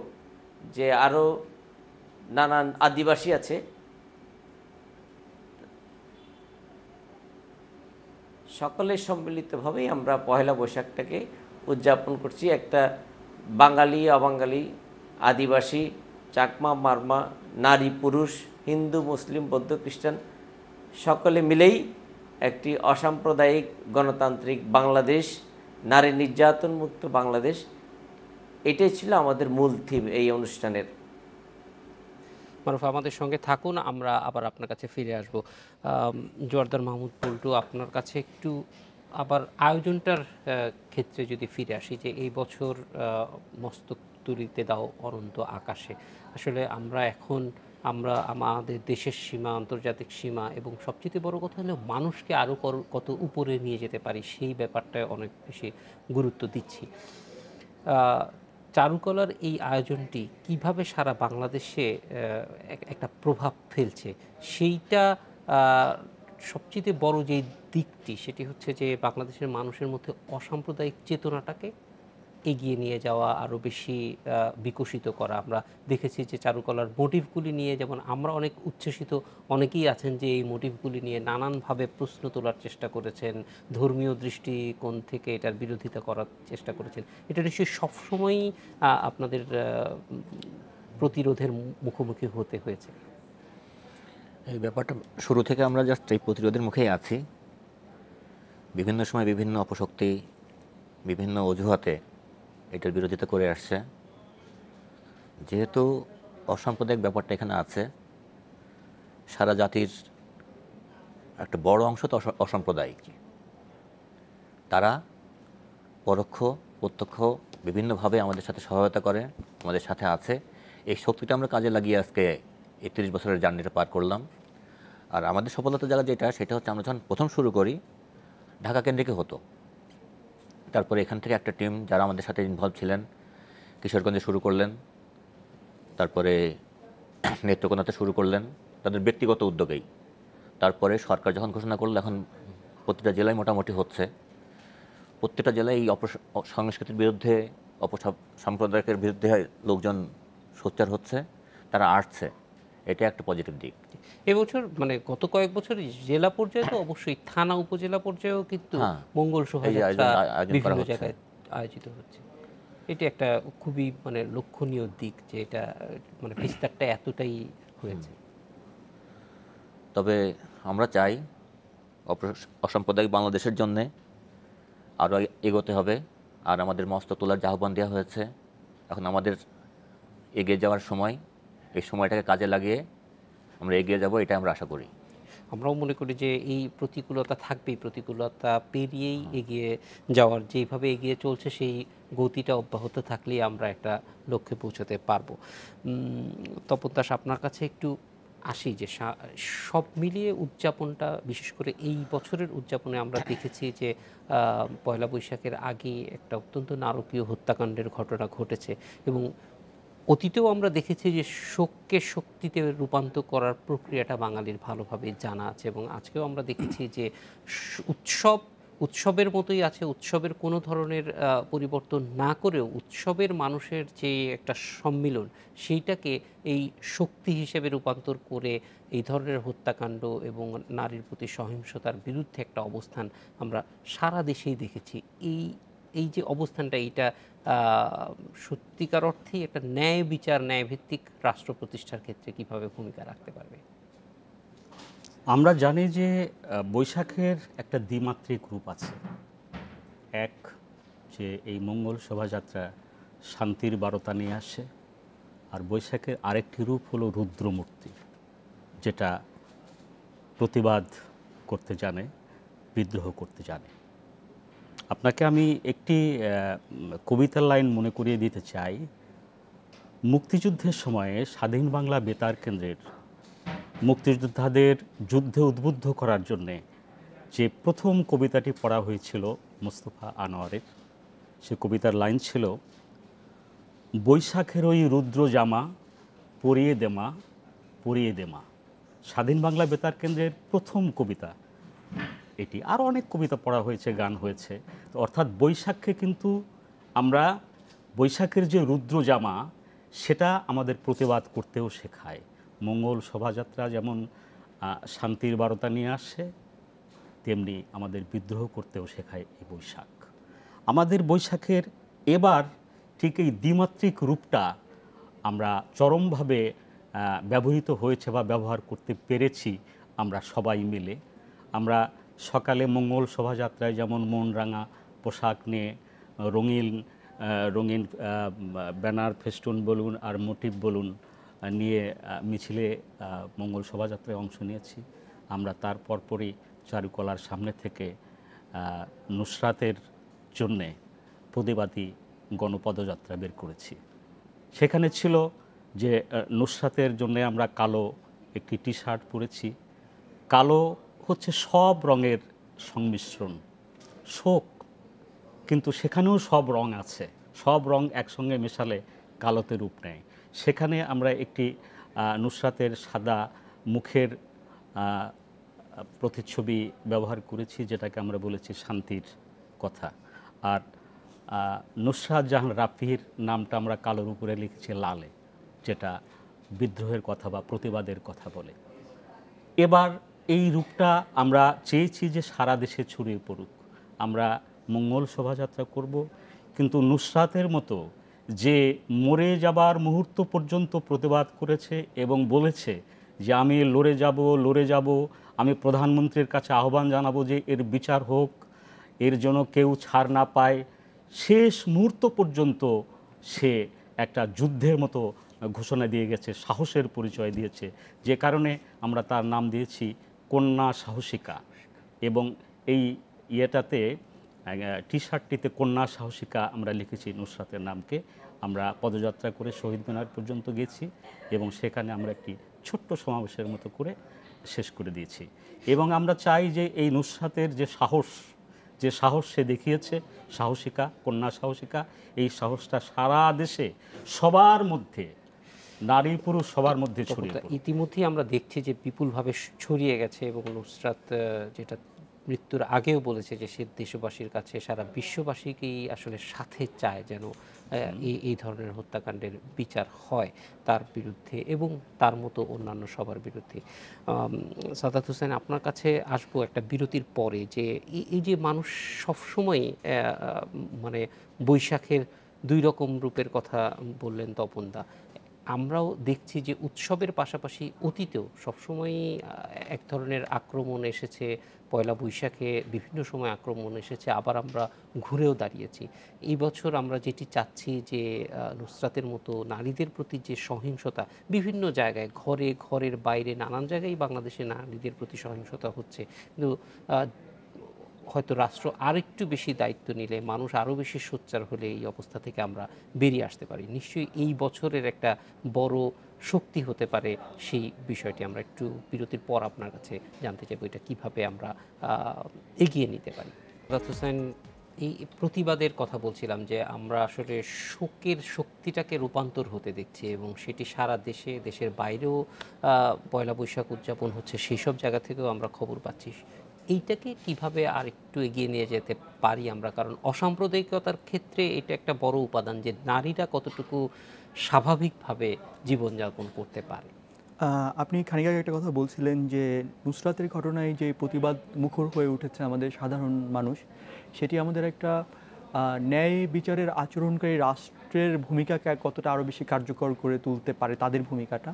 যে আরও নানান আদিবাসী আছে, সকলের সম্মিলিতভাবেই আমরা পহেলা বৈশাখটাকে উদযাপন করছি। একটা বাঙালি অবাঙালি, আদিবাসী, চাকমা মারমা, নারী পুরুষ, হিন্দু মুসলিম বৌদ্ধ খ্রিস্টান সকলে মিলেই একটি অসাম্প্রদায়িক গণতান্ত্রিক বাংলাদেশ, নারী নির্যাতন মুক্ত বাংলাদেশ, এটাই ছিল আমাদের মূল থিম এই অনুষ্ঠানের। মারুফ, আমাদের সঙ্গে থাকুন, আমরা আবার আপনার কাছে ফিরে আসব। জোয়ারদার মাহমুদ পল্টু, আপনার কাছে একটু আবার আয়োজনটার ক্ষেত্রে যদি ফিরে আসি, যে এই বছর মস্তক তুলিতে দাও অনন্ত আকাশে, আসলে আমরা এখন আমাদের দেশের সীমা, আন্তর্জাতিক সীমা এবং সবচেয়ে বড় কথা হলো মানুষকে আরও কত উপরে নিয়ে যেতে পারি সেই ব্যাপারটায় অনেক বেশি গুরুত্ব দিচ্ছি। চারুকলার এই আয়োজনটি কিভাবে সারা বাংলাদেশে একটা প্রভাব ফেলছে, সেইটা সবচেয়ে বড় যে দিকটি সেটি হচ্ছে যে বাংলাদেশের মানুষের মধ্যে অসাম্প্রদায়িক চেতনাটাকে এগিয়ে নিয়ে যাওয়া, আরও বেশি বিকশিত করা। আমরা দেখেছি যে চারুকলার মোটিভগুলি নিয়ে যেমন আমরা অনেক উচ্ছ্বসিত, অনেকেই আছেন যে এই মোটিভগুলি নিয়ে নানানভাবে প্রশ্ন তোলার চেষ্টা করেছেন, ধর্মীয় দৃষ্টিকোণ থেকে এটার বিরোধিতা করার চেষ্টা করেছেন। এটা নিশ্চয়ই সবসময়ই আপনাদের প্রতিরোধের মুখোমুখি হতে হয়েছে। এই ব্যাপারটা শুরু থেকে আমরা জাস্ট এই প্রতিরোধের মুখেই আছি। বিভিন্ন সময় বিভিন্ন অপশক্তি বিভিন্ন অজুহাতে এটার বিরোধিতা করে আসছে। যেহেতু অসাম্প্রদায়িক ব্যাপারটা এখানে আছে, সারা জাতির একটা বড় অংশ তো অসাম্প্রদায়িক, তারা পরোক্ষ প্রত্যক্ষ বিভিন্নভাবে আমাদের সাথে সহায়তা করে, আমাদের সাথে আছে। এই শক্তিটা আমরা কাজে লাগিয়ে আজকে 31 বছরের জার্নিটা পার করলাম। আর আমাদের সফলতার জায়গা সেটা হচ্ছে আমরা যখন প্রথম শুরু করি ঢাকা কেন্দ্রিকে হতো, তারপরে এখান থেকে একটা টিম যারা আমাদের সাথে ইনভলভ ছিলেন কিশোরগঞ্জে শুরু করলেন, তারপরে নেত্রকোনাতে শুরু করলেন তাদের ব্যক্তিগত উদ্যোগেই। তারপরে সরকার যখন ঘোষণা করলো এখন প্রতিটা জেলায় মোটামুটি হচ্ছে, প্রত্যেকটা জেলায় এই সংস্কৃতির বিরুদ্ধে সাম্প্রদায়িকের বিরুদ্ধে লোকজন সোচ্চার হচ্ছে, তারা আসছে, এটা একটা পজিটিভ দিক। এবছর মানে গত কয়েক বছর জেলা পর্যায়ে তো অবশ্যই, থানা উপজেলা পর্যায়েও কিন্তু মঙ্গল শোভাযাত্রা বিভিন্ন জায়গায় আয়োজিত হচ্ছে। এটি একটা খুবই মানে লক্ষণীয় দিক যে এটা মানে বিস্তারটা এতটাই হয়েছে। তবে আমরা চাই অসাম্প্রদায়িক বাংলাদেশের জন্যে আরও এগোতে হবে। আর আমাদের মস্তক তোলার যে আহ্বান দেওয়া হয়েছে, এখন আমাদের এগিয়ে যাওয়ার সময়, এই সময়টাকে কাজে লাগিয়ে আমরা এগিয়ে যাব, এটা আমরা আশা করি। আমরাও মনে করি যে এই প্রতিকূলতা থাকবেই, প্রতিকূলতা পেরিয়েই এগিয়ে যাওয়ার, যেইভাবে এগিয়ে চলছে সেই গতিটা অব্যাহত থাকলেই আমরা একটা লক্ষ্যে পৌঁছতে পারবো। তপন দাস, আপনার কাছে একটু আসি যে সব মিলিয়ে উদযাপনটা, বিশেষ করে এই বছরের উদযাপনে আমরা দেখেছি যে পয়লা বৈশাখের আগে একটা অত্যন্ত নারকীয় হত্যাকাণ্ডের ঘটনা ঘটেছে, এবং অতীতেও আমরা দেখেছি যে শোককে শক্তিতে রূপান্তর করার প্রক্রিয়াটা বাঙালির ভালোভাবে জানা আছে, এবং আজকেও আমরা দেখেছি যে উৎসবের মতোই আছে, উৎসবের কোনো ধরনের পরিবর্তন না করেও উৎসবের মানুষের যে একটা সম্মিলন, সেইটাকে এই শক্তি হিসেবে রূপান্তর করে এই ধরনের হত্যাকাণ্ড এবং নারীর প্রতি সহিংসতার বিরুদ্ধে একটা অবস্থান আমরা সারা দেশেই দেখেছি। এই যে অবস্থানটা, এইটা সত্যিকার অর্থেই একটা ন্যায় বিচার, ন্যায়ভিত্তিক রাষ্ট্র প্রতিষ্ঠার ক্ষেত্রে কিভাবে ভূমিকা রাখতে পারবে? আমরা জানি যে বৈশাখের একটা দ্বিমাত্রিক রূপ আছে। এক, যে এই মঙ্গল শোভাযাত্রা শান্তির বার্তা নিয়ে আসে, আর বৈশাখের আরেকটি রূপ হলো রুদ্রমূর্তি, যেটা প্রতিবাদ করতে জানে, বিদ্রোহ করতে জানে। আপনাকে আমি একটি কবিতার লাইন মনে করিয়ে দিতে চাই। মুক্তিযুদ্ধের সময়ে স্বাধীন বাংলা বেতার কেন্দ্রের মুক্তিযোদ্ধাদের যুদ্ধে উদ্বুদ্ধ করার জন্যে যে প্রথম কবিতাটি পড়া হয়েছিল মোস্তফা আনোয়ারের, সে কবিতার লাইন ছিল, বৈশাখের ওই রুদ্র জামা পরিয়ে দেমা, পরিয়ে দেমা। স্বাধীন বাংলা বেতার কেন্দ্রের প্রথম কবিতা এটি। আরও অনেক কবিতা পড়া হয়েছে, গান হয়েছে। তো অর্থাৎ বৈশাখকে কিন্তু আমরা, বৈশাখের যে রুদ্র জামা, সেটা আমাদের প্রতিবাদ করতেও শেখায়। মঙ্গল শোভাযাত্রা যেমন শান্তির বার্তা নিয়ে আসে, তেমনি আমাদের বিদ্রোহ করতেও শেখায় এই বৈশাখ। আমাদের বৈশাখের এবার ঠিক এই দ্বিমাত্রিক রূপটা আমরা চরমভাবে ব্যবহৃত হয়েছে বা ব্যবহার করতে পেরেছি আমরা সবাই মিলে। আমরা সকালে মঙ্গল শোভাযাত্রায় যেমন মন রাঙা পোশাক নিয়ে রঙিন রঙিন ব্যানার, ফেস্টুন বলুন আর মোটিভ বলুন নিয়ে মিছিলে মঙ্গল শোভাযাত্রায় অংশ নিয়েছি। আমরা তার পরপরই চারুকলার সামনে থেকে নুসরাতের জন্যে প্রতিবাদী গণপদযাত্রা বের করেছি। সেখানে ছিল যে নুসরাতের জন্যে আমরা কালো একটি টি শার্ট পরেছি। কালো হচ্ছে সব রঙের সংমিশ্রণ, শোক, কিন্তু সেখানেও সব রং আছে, সব রং একসঙ্গে মেশালে কালোতে রূপ নেয়। সেখানে আমরা একটি নুসরাতের সাদা মুখের প্রতিচ্ছবি ব্যবহার করেছি, যেটাকে আমরা বলেছি শান্তির কথা। আর নুসরাত জাহান রাফির নামটা আমরা কালোর উপরে লিখেছি লালে, যেটা বিদ্রোহের কথা বা প্রতিবাদের কথা বলে। এবার এই রূপটা আমরা চেয়েছি যে সারা দেশে ছড়িয়ে পড়ুক। আমরা মঙ্গল শোভাযাত্রা করব, কিন্তু নুসরাতের মতো যে মরে যাবার মুহূর্ত পর্যন্ত প্রতিবাদ করেছে এবং বলেছে যে আমি লড়ে যাব, আমি প্রধানমন্ত্রীর কাছে আহ্বান জানাবো যে এর বিচার হোক, এর জন্য কেউ ছাড় না পায়, শেষ মুহূর্ত পর্যন্ত সে একটা যুদ্ধের মতো ঘোষণা দিয়ে গেছে, সাহসের পরিচয় দিয়েছে, যে কারণে আমরা তার নাম দিয়েছি কন্যা সাহসিকা। এবং এই ইয়েটাতে টি শার্টটিতে কন্যা সাহসিকা আমরা লিখেছি নুসরাতের নামকে। আমরা পদযাত্রা করে শহীদ মিনার পর্যন্ত গেছি এবং সেখানে আমরা একটি ছোট্ট সমাবেশের মতো করে শেষ করে দিয়েছি। এবং আমরা চাই যে এই নুসরাতের যে সাহস সে দেখিয়েছে, সাহসিকা, কন্যা সাহসিকা, এই সাহসটা সারা দেশে সবার মধ্যে, নারী পুরুষ সবার মধ্যে ছড়িয়ে পড়ে। ইতিমধ্যেই আমরা দেখছি যে বিপুলভাবে ছড়িয়ে গেছে, এবং নুসরাত যেটা মৃত্যুর আগেও বলেছে যে সে দেশবাসীর কাছে, সারা বিশ্ববাসীকেই আসলে সাথে চায় যেন এই ধরনের হত্যাকাণ্ডের বিচার হয় তার বিরুদ্ধে এবং তার মতো অন্যান্য সবার বিরুদ্ধে। সাদাত হোসেন, আপনার কাছে আসবো একটা বিরতির পরে, যে এই যে মানুষ সবসময় মানে বৈশাখের দুই রকম রূপের কথা বললেন তপনদা। আমরাও দেখছি যে উৎসবের পাশাপাশি অতীতেও সবসময়ই এক ধরনের আক্রমণ এসেছে, পয়লা বৈশাখে বিভিন্ন সময় আক্রমণ এসেছে, আবার আমরা ঘুরেও দাঁড়িয়েছি। এই বছর আমরা যেটি চাচ্ছি যে নুসরাতের মতো নারীদের প্রতি যে সহিংসতা বিভিন্ন জায়গায়, ঘরে, ঘরের বাইরে নানান জায়গায় বাংলাদেশে নারীদের প্রতি সহিংসতা হচ্ছে, কিন্তু হয়তো রাষ্ট্র আরেকটু বেশি দায়িত্ব নিলে, মানুষ আরও বেশি সোচ্চার হলে এই অবস্থা থেকে আমরা বেরিয়ে আসতে পারি। নিশ্চয়ই এই বছরের একটা বড় শক্তি হতে পারে সেই বিষয়টি। আমরা একটু বিরতির পর আপনার কাছে জানতে চাইব এটা কীভাবে আমরা এগিয়ে নিতে পারি। রাত হোসেন, এই প্রতিবাদের কথা বলছিলাম যে আমরা আসলে শোকের শক্তিটাকে রূপান্তর হতে দেখছি এবং সেটি সারা দেশে, দেশের বাইরেও পয়লা বৈশাখ উদযাপন হচ্ছে, সেই সব জায়গা থেকেও আমরা খবর পাচ্ছি। এইটাকে কিভাবে আর একটু এগিয়ে নিয়ে যেতে পারি আমরা? কারণ অসাম্প্রদায়িকতার ক্ষেত্রে এটা একটা বড় উপাদান যে নারীরা কতটুকু স্বাভাবিকভাবে জীবনযাপন করতে পারে। আপনি খানিক আগে একটা কথা বলছিলেন যে নুসরাতের ঘটনায় যে প্রতিবাদ মুখর হয়ে উঠেছে আমাদের সাধারণ মানুষ, সেটি আমাদের একটা ন্যায় বিচারের আচরণকারী রাষ্ট্রের ভূমিকাকে কতটা আরও বেশি কার্যকর করে তুলতে পারে, তাদের ভূমিকাটা।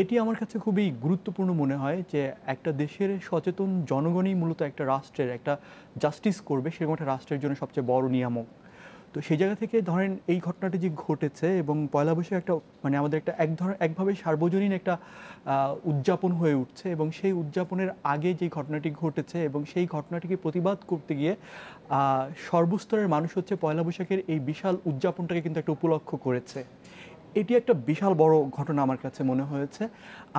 এটি আমার কাছে খুবই গুরুত্বপূর্ণ মনে হয় যে একটা দেশের সচেতন জনগণই মূলত একটা রাষ্ট্রের একটা জাস্টিস করবে, সেরকম একটা রাষ্ট্রের জন্য সবচেয়ে বড় নিয়ামক। তো সেই জায়গা থেকে ধরেন এই ঘটনাটি যে ঘটেছে এবং পয়লা বৈশাখ একটা মানে আমাদের একটা একভাবে সার্বজনীন একটা উদযাপন হয়ে উঠছে, এবং সেই উদযাপনের আগে যে ঘটনাটি ঘটেছে এবং সেই ঘটনাটিকে প্রতিবাদ করতে গিয়ে সর্বস্তরের মানুষ হচ্ছে পয়লা বৈশাখের এই বিশাল উদযাপনটাকে কিন্তু একটা উপলক্ষ করেছে। এটি একটা বিশাল বড় ঘটনা আমার কাছে মনে হয়েছে।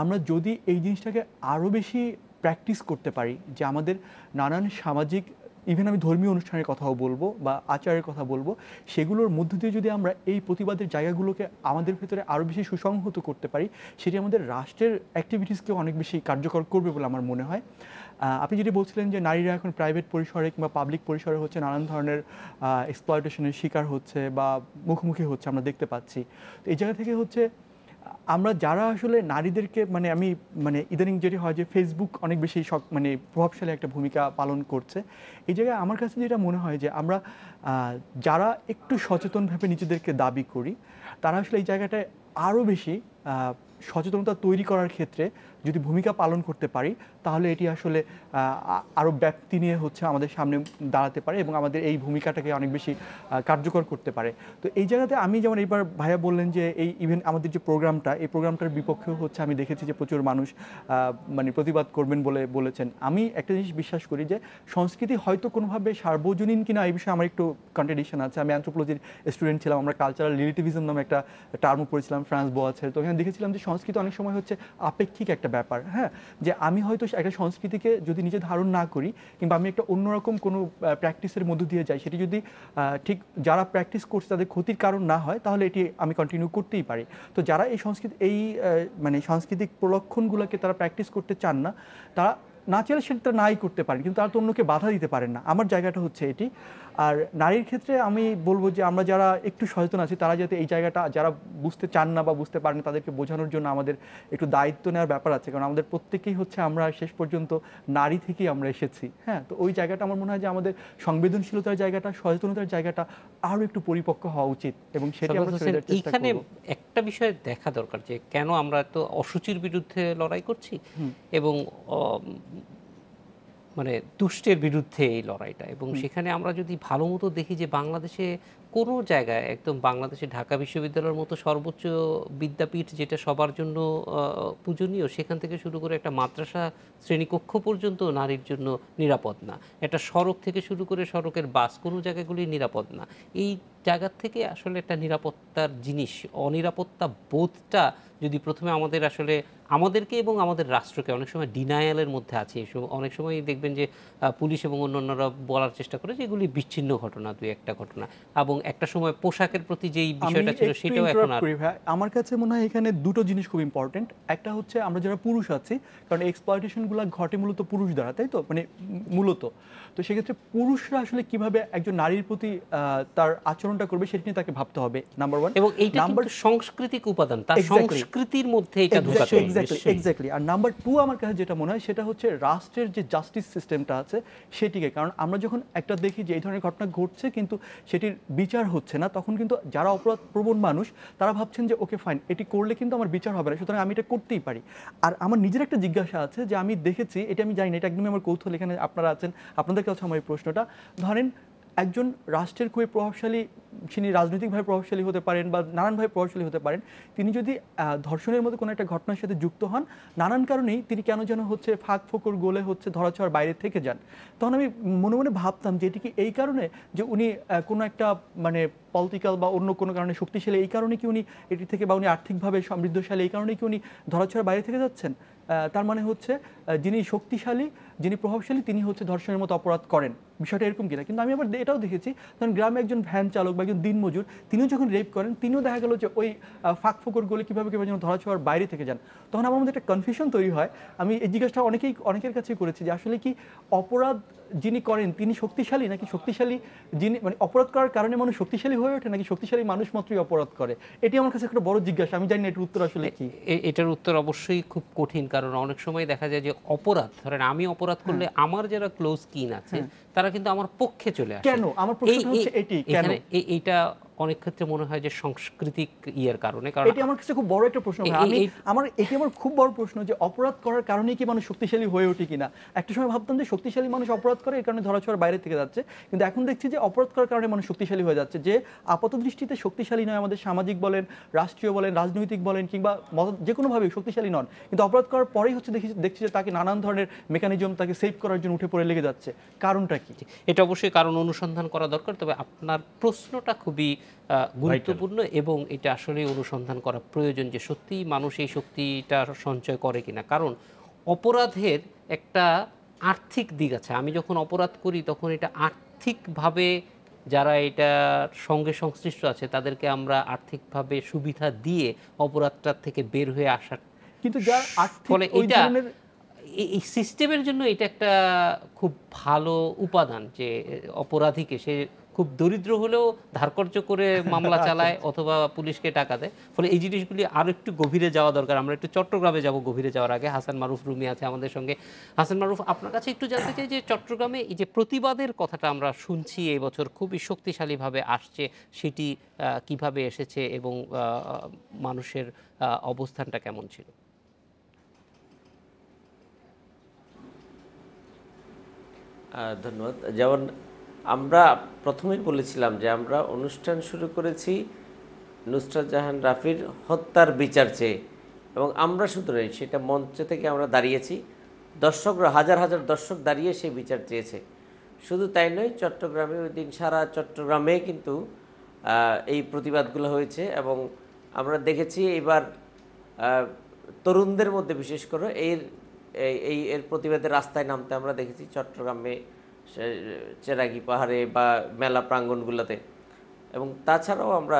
আমরা যদি এই জিনিসটাকে আরও বেশি প্র্যাকটিস করতে পারি, যে আমাদের নানান সামাজিক, ইভেন আমি ধর্মীয় অনুষ্ঠানের কথাও বলবো বা আচারের কথা বলবো, সেগুলোর মধ্য দিয়ে যদি আমরা এই প্রতিবাদের জায়গাগুলোকে আমাদের ভেতরে আরও বেশি সুসংহত করতে পারি, সেটি আমাদের রাষ্ট্রের অ্যাক্টিভিটিসকেও অনেক বেশি কার্যকর করবে বলে আমার মনে হয়। আপনি যেটি বলছিলেন যে নারীরা এখন প্রাইভেট পরিসরে কিংবা পাবলিক পরিসরে হচ্ছে নানান ধরনের এক্সপ্লয়টেশনের শিকার হচ্ছে বা মুখোমুখি হচ্ছে, আমরা দেখতে পাচ্ছি। তো এই জায়গা থেকে হচ্ছে আমরা যারা আসলে নারীদেরকে আমি ইদানিং যেটি হয় যে ফেসবুক অনেক বেশি প্রভাবশালী একটা ভূমিকা পালন করছে। এই জায়গায় আমার কাছে যেটা মনে হয় যে আমরা যারা একটু সচেতনভাবে নিজেদেরকে দাবি করি, তারা আসলে এই জায়গাটায় আরও বেশি সচেতনতা তৈরি করার ক্ষেত্রে যদি ভূমিকা পালন করতে পারি, তাহলে এটি আসলে আরও ব্যাপ্তি নিয়ে হচ্ছে আমাদের সামনে দাঁড়াতে পারে এবং আমাদের এই ভূমিকাটাকে অনেক বেশি কার্যকর করতে পারে। তো এই জায়গাতে আমি যেমন এইবার ভাইয়া বললেন যে এই ইভেন আমাদের যে প্রোগ্রামটা, এই প্রোগ্রামটার বিপক্ষেও হচ্ছে আমি দেখেছি যে প্রচুর মানুষ প্রতিবাদ করবেন বলে বলেছেন। আমি একটা জিনিস বিশ্বাস করি যে সংস্কৃতি হয়তো কোনোভাবে সার্বজনীন কিনা এই বিষয়ে আমার একটু কন্ট্রাডিকশন আছে। আমি অ্যানথ্রোপোলজির স্টুডেন্ট ছিলাম, আমরা কালচারাল রিলেটিভিজম নামে একটা টার্মও পড়েছিলাম ফ্রান্স বোয়াছের। তো এখানে দেখেছিলাম যে সংস্কৃতি অনেক সময় হচ্ছে আপেক্ষিক একটা ব্যাপার। হ্যাঁ, যে আমি হয়তো একটা সংস্কৃতিকে যদি নিজে ধারণ না করি কিংবা আমি একটা অন্যরকম কোনো প্র্যাকটিসের মধ্য দিয়ে যাই, সেটি যদি ঠিক যারা প্র্যাকটিস করছে তাদের ক্ষতির কারণ না হয়, তাহলে এটি আমি কন্টিনিউ করতেই পারি। তো যারা এই সাংস্কৃতিক প্রলক্ষণগুলোকে তারা প্র্যাকটিস করতে চান না, তারা না চাইলে সেটা নাই করতে পারেন, কিন্তু তারা তো অন্যকে বাধা দিতে পারেন না। আমার জায়গাটা হচ্ছে এটি। আর নারীর ক্ষেত্রে আমি বলবো যে আমরা যারা একটু সচেতন আছি, তারা যাতে এই জায়গাটা যারা বুঝতে চান না বা বুঝতে পারেন, তাদেরকে বোঝানোর জন্য আমাদের একটু দায়িত্ব নেওয়ার ব্যাপার আছে। কারণ আমাদের প্রত্যেকেই হচ্ছে আমরা শেষ পর্যন্ত নারী থেকেই আমরা এসেছি। হ্যাঁ, তো ওই জায়গাটা আমার মনে হয় যে আমাদের সংবেদনশীলতার জায়গাটা, সচেতনতার জায়গাটা আরও একটু পরিপক্ক হওয়া উচিত এবং সেটি আমরা এইখানে একটা বিষয় দেখা দরকার যে কেন আমরা তো অসুচির বিরুদ্ধে লড়াই করছি এবং দুষ্টের বিরুদ্ধে এই লড়াইটা, এবং সেখানে আমরা যদি ভালো মতো দেখি যে বাংলাদেশে কোনো জায়গায় একদম বাংলাদেশে ঢাকা বিশ্ববিদ্যালয়ের মতো সর্বোচ্চ বিদ্যাপীঠ যেটা সবার জন্য পূজনীয়, সেখান থেকে শুরু করে একটা মাদ্রাসা শ্রেণীকক্ষ পর্যন্ত নারীর জন্য নিরাপদ না। একটা সড়ক থেকে শুরু করে সড়কের বাস কোনো জায়গাগুলি নিরাপদ না। এই জায়গার থেকে আসলে একটা নিরাপত্তার জিনিস, অনিরাপত্তা বোধটা যদি প্রথমে আমাদেরকে এবং আমাদের রাষ্ট্রকে, অনেক সময় ডিনায়ালের মধ্যে আছে। অনেক সময় দেখবেন যে পুলিশ এবং অন্যান্যরা বলার চেষ্টা করে যে এগুলি বিচ্ছিন্ন ঘটনা, দুই একটা ঘটনা, এবং একটা সময় পোশাকের প্রতি যেই বিষয়টা ছিল সেটাও এখন আর। আমার কাছে মনে হয় এখানে দুটো জিনিস খুব ইম্পর্টেন্ট। একটা হচ্ছে আমরা যারা পুরুষ আছি, কারণ এক্সপ্লয়টেশনগুলো ঘটে মূলত পুরুষ দ্বারা, তাই তো মূলত। তো সেক্ষেত্রে পুরুষরা আসলে কিভাবে একজন নারীর প্রতি তার আচরণ কোনটা করবে সেটা নিয়ে তাকে ভাবতে হবে, নাম্বার ওয়ান। এবং এইটা নাম্বার কিন্তু সাংস্কৃতিক উপাদান, তার সংস্কৃতির মধ্যে এটা ঢোকাতে হবে। এক্স্যাক্টলি। আর নাম্বার টু আমার কাছে যেটা মনে হয় সেটা হচ্ছে রাষ্ট্রের যে জাস্টিস সিস্টেমটা আছে সেটিকে, কারণ আমরা যখন একটা দেখি যে এই ধরনের ঘটনা ঘটছে কিন্তু সেটির বিচার হচ্ছে না, তখন কিন্তু যারা অপরাধ প্রবণ মানুষ তারা ভাবছেন যে ওকে ফাইন, এটি করলে কিন্তু আমার বিচার হবে না, সুতরাং আমি এটা করতেই পারি। আর আমার নিজের একটা জিজ্ঞাসা আছে যে আমি দেখেছি, এটা আমি জানি না, এটা একদমই আমার কৌতূহল, এখানে আপনারা আছেন, আপনাদের কাছে আমার এই প্রশ্নটা, ধরেন একজন রাষ্ট্রের খুবই প্রভাবশালী, তিনি রাজনৈতিকভাবে প্রভাবশালী হতে পারেন বা নানানভাবে প্রভাবশালী হতে পারেন, তিনি যদি ধর্ষণের মতো কোনো একটা ঘটনার সাথে যুক্ত হন, নানান কারণেই তিনি কেন যেন হচ্ছে ফাঁক ফোকর গোলে হচ্ছে ধরাছোঁয়ার বাইরে থেকে যান, তখন আমি মনে মনে ভাবতাম যে এটি কি এই কারণে যে উনি কোনো একটা মানে পলিটিক্যাল বা অন্য কোনো কারণে শক্তিশালী, এই কারণে কি উনি এটি থেকে, বা উনি আর্থিকভাবে সমৃদ্ধশালী এই কারণে কি উনি ধরাছোঁয়ার বাইরে থেকে যাচ্ছেন? তার মানে হচ্ছে যিনি শক্তিশালী, যিনি প্রভাবশালী, তিনি হচ্ছে ধর্ষণের মতো অপরাধ করেন, বিষয়টা এরকম কিনা। কিন্তু আমি আবার এটাও দেখেছি, ধরেন গ্রামে একজন ভ্যান চালক বা একজন দিনমজুর, তিনিও যখন রেপ করেন, তিনিও দেখা গেল যে ওই ফাঁক ফোকর গোলে কীভাবে যেন ধরাছোঁয়ার বাইরে থেকে যান। তখন আমার মধ্যে একটা কনফিউশন তৈরি হয়। আমি এই জিজ্ঞাসাটা অনেকের কাছেই করেছি যে আসলে কি অপরাধ যিনি করেন তিনি শক্তিশালী, নাকি শক্তিশালী যিনি, মানে অপরাধ করার কারণে মানুষ শক্তিশালী হয়ে ওঠে, নাকি শক্তিশালী মানুষ মাত্রই অপরাধ করে? এটি আমার কাছে একটা বড় জিজ্ঞাসা, আমি জানি না এটার উত্তর আসলে কি। এটার উত্তর অবশ্যই খুব কঠিন, কারণ অনেক সময় দেখা যায় যে অপরাধ, ধরেন আমি অপরাধ করলে আমার যারা ক্লোজ কিন আছে তারা কিন্তু আমার পক্ষে চলে আসে। কেন? আমার প্রশ্ন হচ্ছে এটি কেন? এইটা অনেক ক্ষেত্রে মনে হয় যে সাংস্কৃতিক ইয়ের কারণে, কারণ এটি আমার কাছে খুব বড় একটা প্রশ্ন। এটি আমার খুব বড় প্রশ্ন যে অপরাধ করার কারণে কি মানুষ শক্তিশালী হয়ে ওঠে কিনা। একটা সময় ভাবতাম যে শক্তিশালী মানুষ অপরাধ করে, এই কারণে ধরাছোঁয়ার বাইরে থেকে যাচ্ছে, কিন্তু এখন দেখছি যে অপরাধ করার কারণে মানুষ শক্তিশালী হয়ে যাচ্ছে, যে আপাত দৃষ্টিতে শক্তিশালী নয়, আমাদের সামাজিক বলেন, রাষ্ট্রীয় বলেন, রাজনৈতিক বলেন, কিংবা যে কোনোভাবে শক্তিশালী নন, কিন্তু অপরাধ করার পরেই হচ্ছে দেখছি যে তাকে নানান ধরনের মেকানিজম তাকে সেভ করার জন্য উঠে পড়ে লেগে যাচ্ছে। কারণটা কি? এটা অবশ্যই কারণ অনুসন্ধান করা দরকার। তবে আপনার প্রশ্নটা খুবই গুরুত্বপূর্ণ এবং এটা আসলে অনুসন্ধান করা প্রয়োজন যে সত্যিই মানুষ এই শক্তিটা সঞ্চয় করে কিনা। কারণ অপরাধের একটা আর্থিক দিক আছে। আমি যখন অপরাধ করি তখন এটা আর্থিকভাবে যারা এটার সঙ্গে সংশ্লিষ্ট আছে তাদেরকে আমরা আর্থিকভাবে সুবিধা দিয়ে অপরাধটার থেকে বের হয়ে আসার, কিন্তু যার আর্থিক ফলে এটা এই সিস্টেমের জন্য এটা একটা খুব ভালো উপাদান যে অপরাধীকে, সে খুব দরিদ্র হলেও ধারকর্য করে মামলা চালায় অথবা পুলিশকে টাকা দেয়। ফলে এই জিনিসগুলি আরও একটু গভীরে যাওয়া দরকার। আমরা একটু চট্টগ্রামে যাব গভীরে যাওয়ার আগে। হাসান মারুফ রুমি আছে আমাদের সঙ্গে। হাসান মারুফ, আপনার কাছে একটু জানতে চাই যে চট্টগ্রামে এই যে প্রতিবাদের কথাটা আমরা শুনছি এই বছর খুবই শক্তিশালীভাবে আসছে, সেটি কিভাবে এসেছে এবং মানুষের অবস্থানটা কেমন ছিল? ধন্যবাদ। যেমন আমরা প্রথমেই বলেছিলাম যে আমরা অনুষ্ঠান শুরু করেছি নুসরাত জাহান রাফির হত্যার বিচার চেয়ে, এবং আমরা শুধু নই, সেটা মঞ্চ থেকে আমরা দাঁড়িয়েছি, দর্শকরা হাজার হাজার দর্শক দাঁড়িয়ে সেই বিচার চেয়েছে। শুধু তাই নয়, চট্টগ্রামে ওই দিন সারা চট্টগ্রামে কিন্তু এই প্রতিবাদগুলো হয়েছে, এবং আমরা দেখেছি এবার তরুণদের মধ্যে বিশেষ করে এর প্রতিবাদের রাস্তায় নামতে আমরা দেখেছি চট্টগ্রামে, চেরাগি পাহাড়ে বা মেলা প্রাঙ্গণগুলোতে। এবং তাছাড়াও আমরা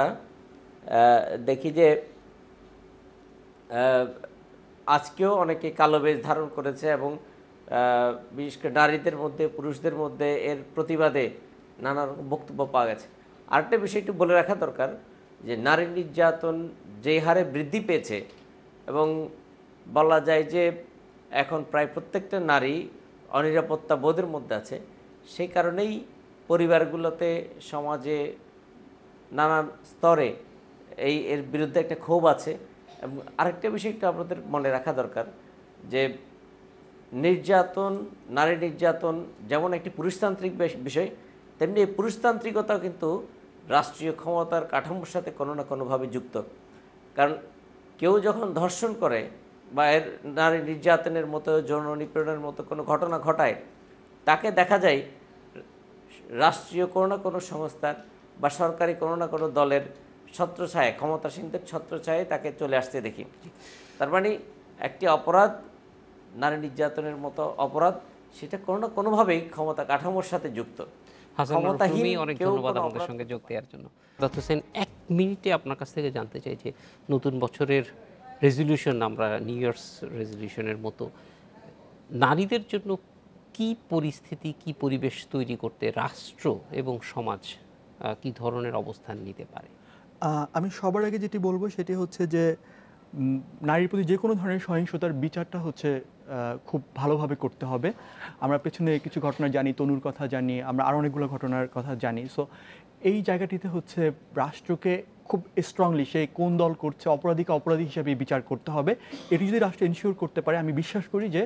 দেখি যে আজকেও অনেকে কালো বেশ ধারণ করেছে, এবং বিশেষ করে নারীদের মধ্যে, পুরুষদের মধ্যে এর প্রতিবাদে নানা রকম বক্তব্য পাওয়া গেছে। আরেকটা বিষয় একটু বলে রাখা দরকার যে নারী নির্যাতন যে হারে বৃদ্ধি পেয়েছে, এবং বলা যায় যে এখন প্রায় প্রত্যেকটা নারী অনিরাপত্তা বোধের মধ্যে আছে, সেই কারণেই পরিবারগুলোতে, সমাজে, নানান স্তরে এর বিরুদ্ধে একটা ক্ষোভ আছে। এবং আরেকটা বিষয় একটু আপনাদের মনে রাখা দরকার যে নির্যাতন, নারী নির্যাতন যেমন একটি পুরুষতান্ত্রিক বিষয়, তেমনি এই পুরুষতান্ত্রিকতাও কিন্তু রাষ্ট্রীয় ক্ষমতার কাঠামোর সাথে কোনো না কোনোভাবে যুক্ত। কারণ কেউ যখন ধর্ষণ করে বা এর নারী নির্যাতনের মতো, যৌন নিপীড়নের মতো কোনো ঘটনা ঘটায়, তাকে দেখা যায় রাষ্ট্রীয় কোনো না কোনো সংস্থার বা সরকারি কোনো না কোনো দলের ছত্রছায়ায়, ক্ষমতাসীনদের ছত্রছায়ায় তাকে চলে আসতে দেখি। তার মানে একটি অপরাধ, নারী নির্যাতনের মতো অপরাধ, সেটা কোনো না কোনোভাবেই ক্ষমতা কাঠামোর সাথে যুক্ত। হাসান মারুফ রুমি, অনেক ধন্যবাদ আমাদের সঙ্গে যোগ দেওয়ার জন্য। দাত হোসেন, এক মিনিটে আপনার কাছ থেকে জানতে চাই যে নতুন বছরের রেজলিউশন, আমরা নিউ ইয়ার্স রেজলিউশনের মতো নারীদের জন্য কি পরিস্থিতি, কি পরিবেশ তৈরি করতে রাষ্ট্র এবং সমাজ কি ধরনের অবস্থান নিতে পারে? আমি সবার আগে যেটি বলবো সেটি হচ্ছে যে নারীর প্রতি যে কোনো ধরনের সহিংসতার বিচারটা হচ্ছে খুব ভালোভাবে করতে হবে। আমরা পেছনে কিছু ঘটনা জানি, তনুর কথা জানি, আমরা আরও অনেকগুলো ঘটনার কথা জানি। সো এই জায়গাটিতে হচ্ছে রাষ্ট্রকে খুব স্ট্রংলি সে কোন দল করছে অপরাধীকে অপরাধী হিসাবে বিচার করতে হবে। এটি যদি রাষ্ট্র এনশিওর করতে পারে, আমি বিশ্বাস করি যে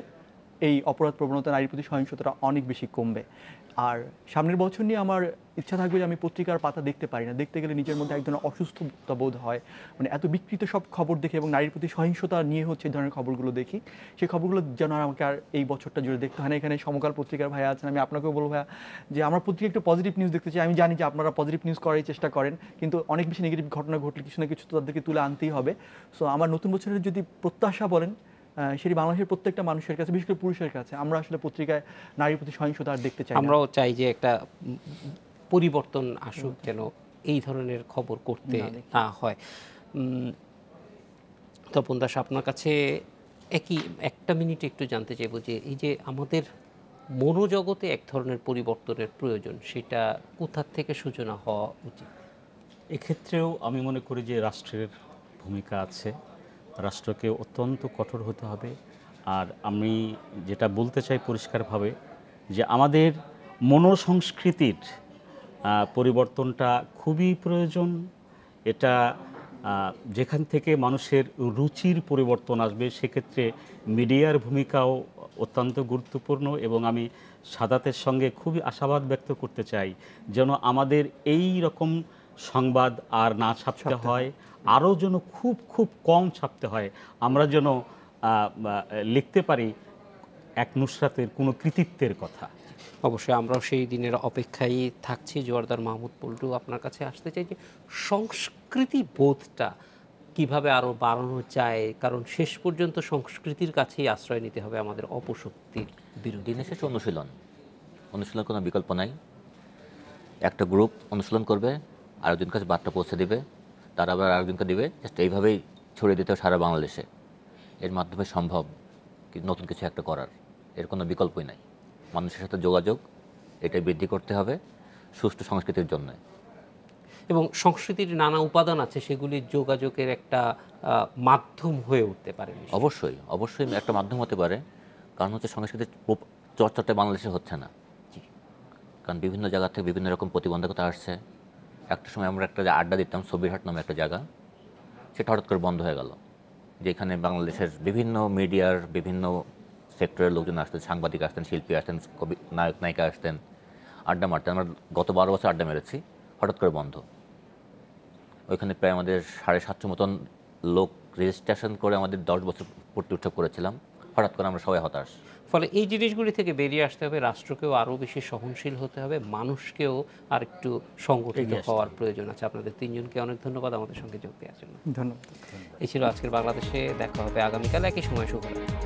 এই অপরাধ প্রবণতা, নারীর প্রতি সহিংসতাটা অনেক বেশি কমবে। আর সামনের বছর নিয়ে আমার ইচ্ছা থাকবে যে আমি পত্রিকার পাতা দেখতে পারি না, দেখতে গেলে নিজের মধ্যে এক ধরনের অসুস্থতা বোধ হয়। মানে এত বিকৃত সব খবর দেখে এবং নারীর প্রতি সহিংসতা নিয়ে হচ্ছে এই ধরনের খবরগুলো দেখি, সেই খবরগুলো যেন আর আমাকে আর এই বছরটা জুড়ে দেখতে হয় না। এখানে সমকাল পত্রিকার ভাইয়া আছেন, আমি আপনাকেও বলবো ভাইয়া যে আমার পত্রিকা একটু পজিটিভ নিউজ দেখতে চাই। আমি জানি যে আপনারা পজিটিভ নিউজ করার চেষ্টা করেন, কিন্তু অনেক বেশি নেগেটিভ ঘটনা ঘটলে কিছু না কিছু তো তাদেরকে তুলে আনতেই হবে। সো আমার নতুন বছরের যদি প্রত্যাশা বলেন, সেটি বাংলাদেশের প্রত্যেকটা মানুষের কাছে, বিশেষ করে পুরুষের কাছে, আমরা আসলে পত্রিকায় নারীর প্রতি সহিংসতা আর দেখতে চাই না। আমরাও চাই যে একটা পরিবর্তন আসুক, যেন এই ধরনের খবর করতে না হয়। তপন দাস, আপনার কাছে একটা মিনিটে একটু জানতে চাইবো যে এই যে আমাদের মনোজগতে এক ধরনের পরিবর্তনের প্রয়োজন, সেটা কোথা থেকে সূচনা হওয়া উচিত? এক্ষেত্রেও আমি মনে করি যে রাষ্ট্রের ভূমিকা আছে, রাষ্ট্রকে অত্যন্ত কঠোর হতে হবে। আর আমি যেটা বলতে চাই পরিষ্কারভাবে যে আমাদের মনোসংস্কৃতির পরিবর্তনটা খুবই প্রয়োজন। এটা যেখান থেকে মানুষের রুচির পরিবর্তন আসবে, সেক্ষেত্রে মিডিয়ার ভূমিকাও অত্যন্ত গুরুত্বপূর্ণ। এবং আমি সাদাতের সঙ্গে খুবই আশাবাদ ব্যক্ত করতে চাই যেন আমাদের এই রকম সংবাদ আর না ছাপতে হয়, আরও যেন খুব খুব কম ছাপতে হয়। আমরা যেন লিখতে পারি এক নুসরাতের কোনো কৃতিত্বের কথা। অবশ্যই আমরাও সেই দিনের অপেক্ষায় থাকছি। জোয়ারদার মাহমুদ পল্টু, আপনার কাছে আসতে চাই যে সংস্কৃতি বোধটা কিভাবে আরও বাড়ানো যায়, কারণ শেষ পর্যন্ত সংস্কৃতির কাছেই আশ্রয় নিতে হবে আমাদের অপশক্তির বিরুদ্ধে। দিনের শেষে অনুশীলন কোনো বিকল্প নাই। একটা গ্রুপ অনুশীলন করবে, আরেকজনের কাছে বার্তা পৌঁছে দিবে, তারা আবার আরেকজনকে দিবে, জাস্ট এইভাবেই ছড়িয়ে দিতে হবে সারা বাংলাদেশে। এর মাধ্যমে সম্ভব নতুন কিছু একটা করার, এর কোনো বিকল্পই নাই। মানুষের সাথে যোগাযোগ এটাই বৃদ্ধি করতে হবে সুষ্ঠু সংস্কৃতির জন্য। এবং সংস্কৃতির নানা উপাদান আছে, সেগুলি যোগাযোগের একটা মাধ্যম হয়ে উঠতে পারে। অবশ্যই একটা মাধ্যম হতে পারে, কারণ হচ্ছে সংস্কৃতির চর্চাটা বাংলাদেশে হচ্ছে না। কারণ বিভিন্ন জায়গা থেকে বিভিন্ন রকম প্রতিবন্ধকতা আসছে। একটা সময় আমরা একটা আড্ডা দিতাম সবিরহাট নামে একটা জায়গা, সেটা হঠাৎ করে বন্ধ হয়ে গেল। যেখানে বাংলাদেশের বিভিন্ন মিডিয়ার বিভিন্ন সেক্টরের লোকজন আসতেন, সাংবাদিক আসতেন, শিল্পী আসতেন, কবি নায়ক নায়িকা আসতেন, আড্ডা মারতেন। আমরা গত 12 বছর আড্ডা মেরেছি, হঠাৎ করে বন্ধ। ওইখানে প্রায় আমাদের 750 মতন লোক রেজিস্ট্রেশন করে আমাদের 10 বছর পূর্তি উৎসব করেছিলাম। হঠাৎ করে আমরা সবাই হতাশ। ফলে এই জিনিসগুলি থেকে বেরিয়ে আসতে হবে, রাষ্ট্রকেও আরও বেশি সহনশীল হতে হবে, মানুষকেও আর একটু সংগঠিত হওয়ার প্রয়োজন আছে। আপনাদের তিনজনকে অনেক ধন্যবাদ আমাদের সঙ্গে যোগ দেওয়ার জন্য। ধন্যবাদ। এই ছিল আজকের বাংলাদেশে। দেখা হবে আগামীকাল একই সময়। শুভরাত্রি।